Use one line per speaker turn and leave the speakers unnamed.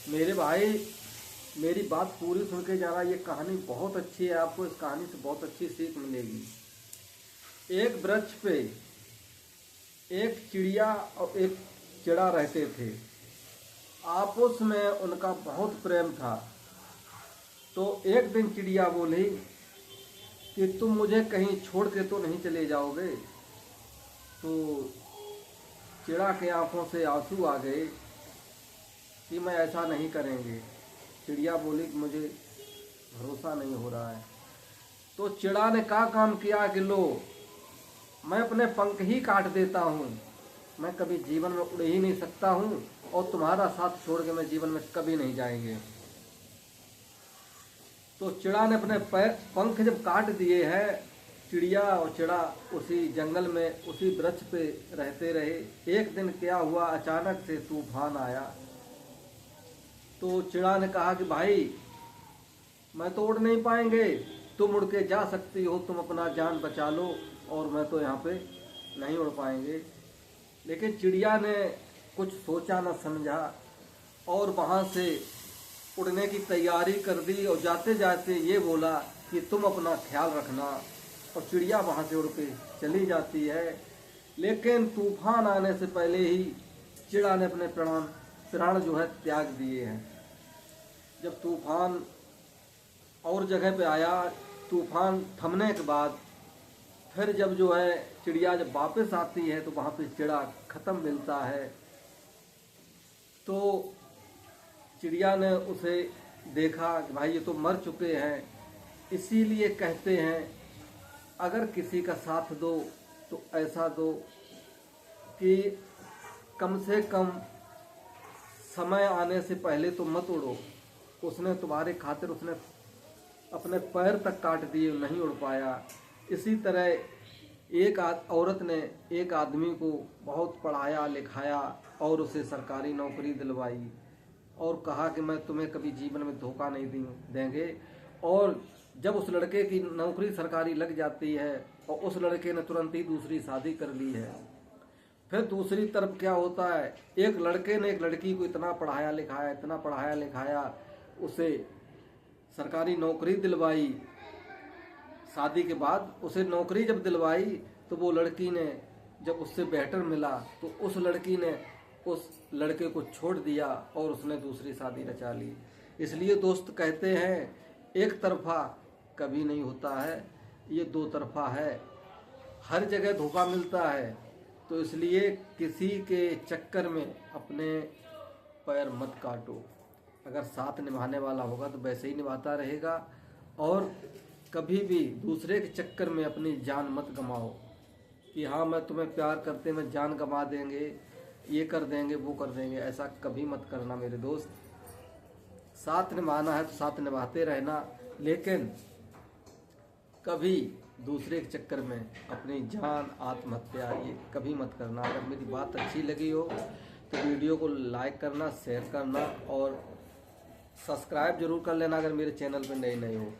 मेरे भाई, मेरी बात पूरी सुन के जाना। ये कहानी बहुत अच्छी है, आपको इस कहानी से बहुत अच्छी सीख मिलेगी। एक वृक्ष पे एक चिड़िया और एक चिड़ा रहते थे। आपस में उनका बहुत प्रेम था। तो एक दिन चिड़िया बोली कि तुम मुझे कहीं छोड़ के तो नहीं चले जाओगे। तो चिड़ा के आंखों से आंसू आ गए कि मैं ऐसा नहीं करेंगे। चिड़िया बोली कि मुझे भरोसा नहीं हो रहा है। तो चिड़ा ने क्या काम किया कि लो, मैं अपने पंख ही काट देता हूँ, मैं कभी जीवन में उड़ ही नहीं सकता हूँ और तुम्हारा साथ छोड़ के मैं जीवन में कभी नहीं जाएंगे। तो चिड़ा ने अपने पंख जब काट दिए हैं, चिड़िया और चिड़ा उसी जंगल में उसी वृक्ष पे रहते रहे। एक दिन क्या हुआ, अचानक से तूफान आया। तो चिड़ा ने कहा कि भाई मैं तो उड़ नहीं पाएंगे, तुम उड़ के जा सकती हो, तुम अपना जान बचा लो, और मैं तो यहाँ पे नहीं उड़ पाएंगे। लेकिन चिड़िया ने कुछ सोचा न समझा और वहाँ से उड़ने की तैयारी कर दी और जाते जाते ये बोला कि तुम अपना ख्याल रखना। और चिड़िया वहाँ से उड़ के चली जाती है। लेकिन तूफान आने से पहले ही चिड़ा ने अपने प्राण जो है त्याग दिए हैं। जब तूफान और जगह पे आया, तूफान थमने के बाद फिर जब जो है चिड़िया जब वापस आती है तो वहाँ पे चिड़ा खत्म मिलता है। तो चिड़िया ने उसे देखा कि भाई ये तो मर चुके हैं। इसीलिए कहते हैं अगर किसी का साथ दो तो ऐसा दो कि कम से कम समय आने से पहले तो मत उड़ो। उसने तुम्हारे खातिर उसने अपने पैर तक काट दिए, नहीं उड़ पाया। इसी तरह एक औरत ने एक आदमी को बहुत पढ़ाया लिखाया और उसे सरकारी नौकरी दिलवाई और कहा कि मैं तुम्हें कभी जीवन में धोखा नहीं देंगे। और जब उस लड़के की नौकरी सरकारी लग जाती है और उस लड़के ने तुरंत ही दूसरी शादी कर ली है। फिर दूसरी तरफ क्या होता है, एक लड़के ने एक लड़की को इतना पढ़ाया लिखाया, उसे सरकारी नौकरी दिलवाई। शादी के बाद उसे नौकरी जब दिलवाई तो वो लड़की ने जब उससे बेहतर मिला तो उस लड़की ने उस लड़के को छोड़ दिया और उसने दूसरी शादी रचा ली। इसलिए दोस्त कहते हैं एक तरफा कभी नहीं होता है, ये दो तरफा है। हर जगह धोखा मिलता है। तो इसलिए किसी के चक्कर में अपने पैर मत काटो। अगर साथ निभाने वाला होगा तो वैसे ही निभाता रहेगा। और कभी भी दूसरे के चक्कर में अपनी जान मत गंवाओ कि हाँ मैं तुम्हें प्यार करते में जान गंवा देंगे, ये कर देंगे वो कर देंगे। ऐसा कभी मत करना मेरे दोस्त। साथ निभाना है तो साथ निभाते रहना, लेकिन कभी दूसरे के चक्कर में अपनी जान आत्महत्या ये कभी मत करना। अगर मेरी बात अच्छी लगी हो तो वीडियो को लाइक करना, शेयर करना और सब्सक्राइब जरूर कर लेना अगर मेरे चैनल पर नए हो।